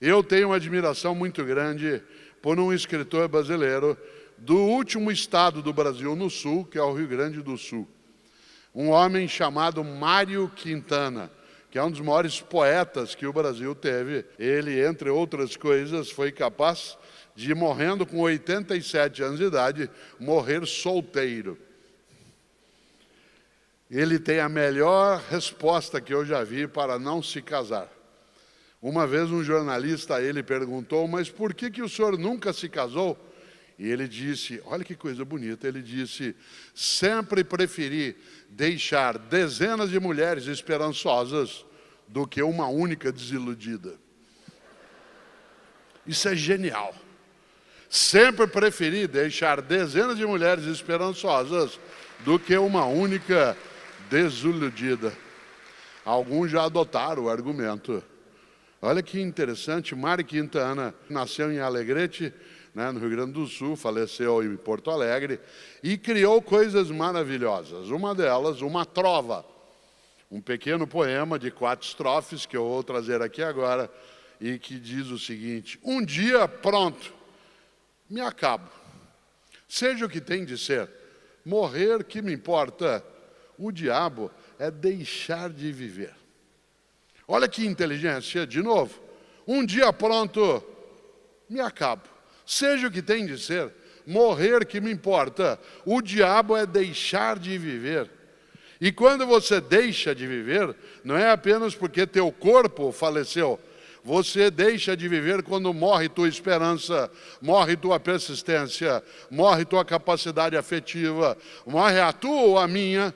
Eu tenho uma admiração muito grande por um escritor brasileiro do último estado do Brasil no sul, que é o Rio Grande do Sul. Um homem chamado Mário Quintana, que é um dos maiores poetas que o Brasil teve. Ele, entre outras coisas, foi capaz de, morrendo com 87 anos de idade, morrer solteiro. Ele tem a melhor resposta que eu já vi para não se casar. Uma vez um jornalista a ele perguntou, mas por que o senhor nunca se casou? E ele disse, olha que coisa bonita, ele disse, sempre preferi deixar dezenas de mulheres esperançosas do que uma única desiludida. Isso é genial. Sempre preferi deixar dezenas de mulheres esperançosas do que uma única desiludida. Alguns já adotaram o argumento. Olha que interessante, Mário Quintana nasceu em Alegrete, no Rio Grande do Sul, faleceu em Porto Alegre e criou coisas maravilhosas. Uma delas, uma trova, um pequeno poema de 4 estrofes que eu vou trazer aqui agora e que diz o seguinte: um dia, pronto, me acabo. Seja o que tem de ser, morrer que me importa. O diabo é deixar de viver. Olha que inteligência, de novo. Um dia pronto, me acabo. Seja o que tem de ser, morrer que me importa. O diabo é deixar de viver. E quando você deixa de viver, não é apenas porque teu corpo faleceu. Você deixa de viver quando morre tua esperança, morre tua persistência, morre tua capacidade afetiva, morre a tua ou a minha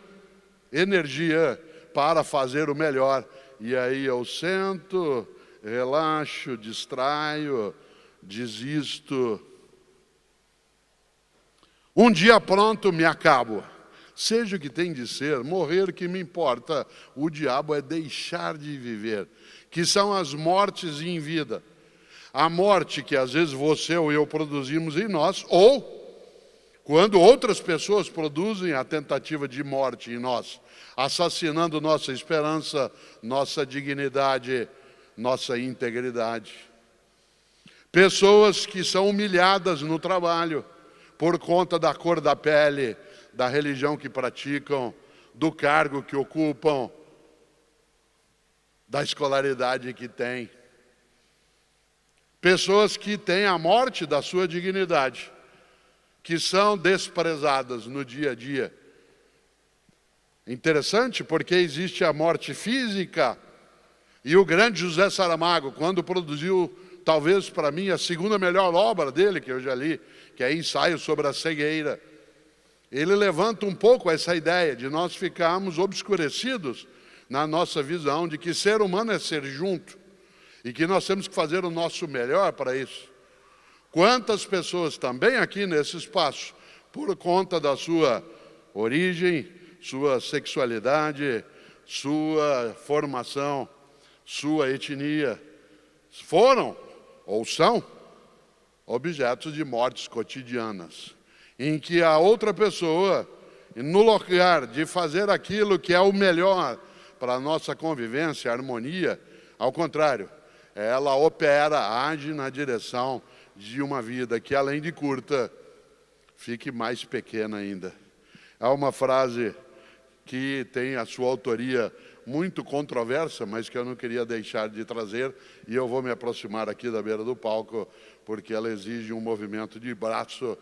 energia para fazer o melhor. E aí eu sento, relaxo, distraio, desisto. Um dia pronto, me acabo. Seja o que tem de ser, morrer que me importa. O diabo é deixar de viver, que são as mortes em vida. A morte que às vezes você ou eu produzimos em nós, ou quando outras pessoas produzem a tentativa de morte em nós, assassinando nossa esperança, nossa dignidade, nossa integridade. Pessoas que são humilhadas no trabalho por conta da cor da pele, da religião que praticam, do cargo que ocupam, da escolaridade que têm. Pessoas que têm a morte da sua dignidade, que são desprezadas no dia a dia. Interessante porque existe a morte física. E o grande José Saramago, quando produziu, talvez para mim, a segunda melhor obra dele que eu já li, que é Ensaio sobre a Cegueira, ele levanta um pouco essa ideia de nós ficarmos obscurecidos na nossa visão de que ser humano é ser junto e que nós temos que fazer o nosso melhor para isso. Quantas pessoas também aqui nesse espaço, por conta da sua origem, sua sexualidade, sua formação, sua etnia, foram ou são objetos de mortes cotidianas, em que a outra pessoa, no lugar de fazer aquilo que é o melhor para a nossa convivência, harmonia, ao contrário, ela opera, age na direção de uma vida que, além de curta, fique mais pequena ainda. Há uma frase que tem a sua autoria muito controversa, mas que eu não queria deixar de trazer, e eu vou me aproximar aqui da beira do palco, porque ela exige um movimento de braço.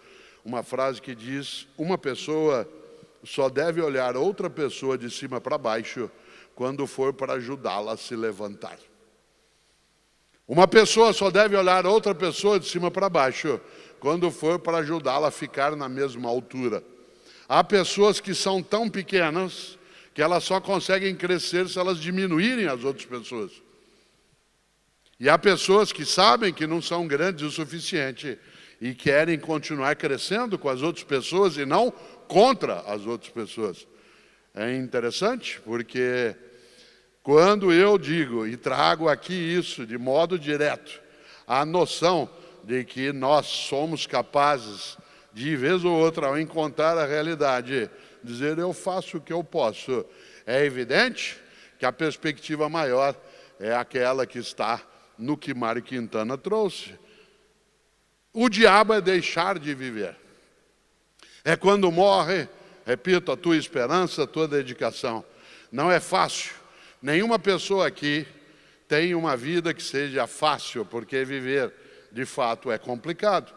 Uma frase que diz: uma pessoa só deve olhar outra pessoa de cima para baixo quando for para ajudá-la a se levantar. Uma pessoa só deve olhar outra pessoa de cima para baixo quando for para ajudá-la a ficar na mesma altura. Há pessoas que são tão pequenas que elas só conseguem crescer se elas diminuírem as outras pessoas. E há pessoas que sabem que não são grandes o suficiente e querem continuar crescendo com as outras pessoas e não contra as outras pessoas. É interessante porque quando eu digo e trago aqui isso de modo direto, a noção de que nós somos capazes de vez ou outra, ao encontrar a realidade, dizer eu faço o que eu posso, é evidente que a perspectiva maior é aquela que está no que Mário Quintana trouxe. O diabo é deixar de viver. É quando morre, repito, a tua esperança, a tua dedicação. Não é fácil. Nenhuma pessoa aqui tem uma vida que seja fácil, porque viver, de fato, é complicado.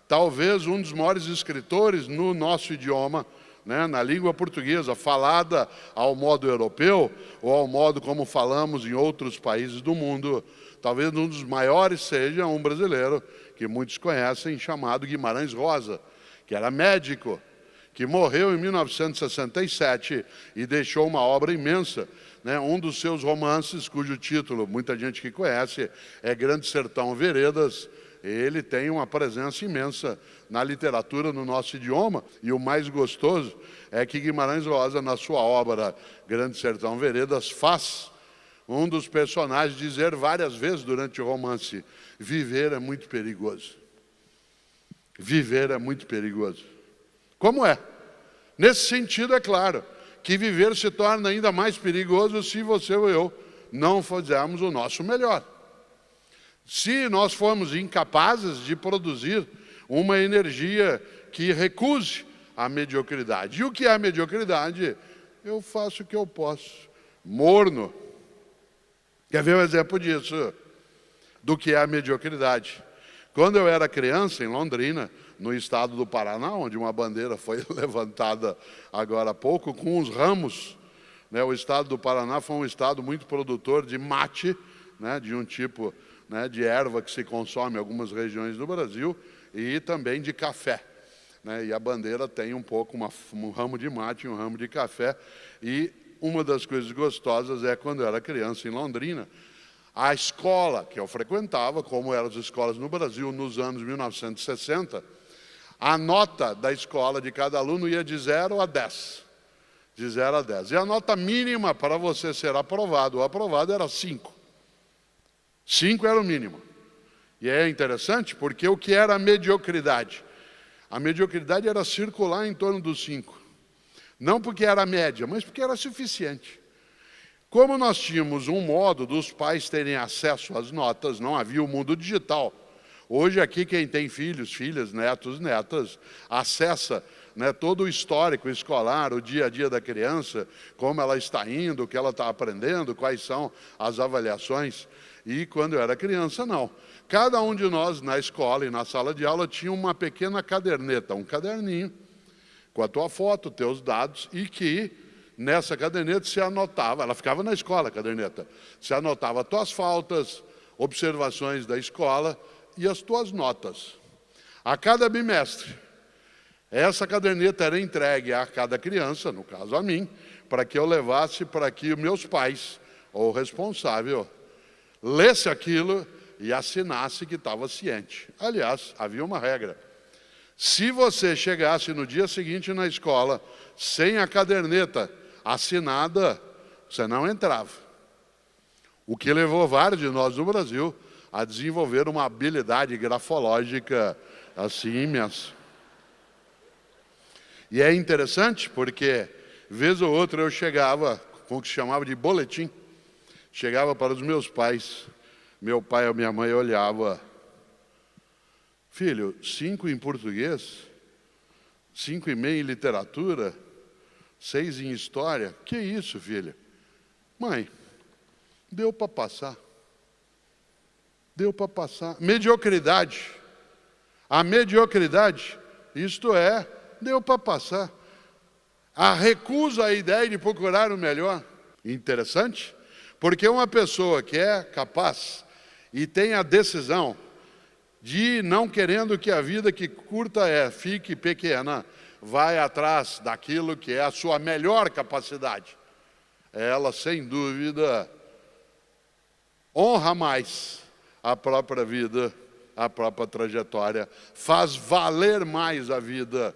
Talvez um dos maiores escritores no nosso idioma, né, na língua portuguesa, falada ao modo europeu, ou ao modo como falamos em outros países do mundo, talvez um dos maiores seja um brasileiro, que muitos conhecem, chamado Guimarães Rosa, que era médico, que morreu em 1967 e deixou uma obra imensa. Né? Um dos seus romances, cujo título muita gente que conhece, é Grande Sertão Veredas. Ele tem uma presença imensa na literatura, no nosso idioma, e o mais gostoso é que Guimarães Rosa, na sua obra Grande Sertão Veredas, faz um dos personagens dizer várias vezes durante o romance: viver é muito perigoso. Viver é muito perigoso. Como é? Nesse sentido, é claro, que viver se torna ainda mais perigoso se você ou eu não fizermos o nosso melhor. Se nós formos incapazes de produzir uma energia que recuse a mediocridade. E o que é a mediocridade? Eu faço o que eu posso. Morno. Quer ver um exemplo disso? Do que é a mediocridade? Quando eu era criança, em Londrina, no estado do Paraná, onde uma bandeira foi levantada agora há pouco, com os ramos, né? O estado do Paraná foi um estado muito produtor de mate, né? De um tipo, né, de erva que se consome em algumas regiões do Brasil, e também de café. Né? E a bandeira tem um pouco um ramo de mate e um ramo de café. E uma das coisas gostosas é, quando eu era criança em Londrina, a escola que eu frequentava, como eram as escolas no Brasil nos anos 1960, a nota da escola de cada aluno ia de 0 a 10. De 0 a 10. E a nota mínima para você ser aprovado ou aprovado era 5. 5 era o mínimo. E é interessante porque o que era a mediocridade? A mediocridade era circular em torno dos 5. Não porque era média, mas porque era suficiente. Como nós tínhamos um modo dos pais terem acesso às notas, não havia o mundo digital. Hoje aqui quem tem filhos, filhas, netos, netas, acessa, né, todo o histórico escolar, o dia a dia da criança, como ela está indo, o que ela está aprendendo, quais são as avaliações. E quando eu era criança, não. Cada um de nós, na escola e na sala de aula, tinha uma pequena caderneta, um caderninho, com a tua foto, teus dados, e que nessa caderneta se anotava, ela ficava na escola, a caderneta, se anotava as tuas faltas, observações da escola e as tuas notas. A cada bimestre, essa caderneta era entregue a cada criança, no caso a mim, para que eu levasse para que meus pais, ou o responsável, lesse aquilo e assinasse que estava ciente. Aliás, havia uma regra. Se você chegasse no dia seguinte na escola sem a caderneta assinada, você não entrava. O que levou vários de nós no Brasil a desenvolver uma habilidade grafológica assim imensa. E é interessante porque, vez ou outra, eu chegava com o que se chamava de boletim, chegava para os meus pais, meu pai ou minha mãe olhava: filho, 5 em português, 5,5 em literatura, 6 em história. Que isso, filha? Mãe, deu para passar. Deu para passar. Mediocridade. A mediocridade, isto é, deu para passar. A recusa à ideia de procurar o melhor. Interessante, porque uma pessoa que é capaz e tem a decisão de, não querendo que a vida que curta fique pequena, vai atrás daquilo que é a sua melhor capacidade. Ela, sem dúvida, honra mais a própria vida, a própria trajetória, faz valer mais a vida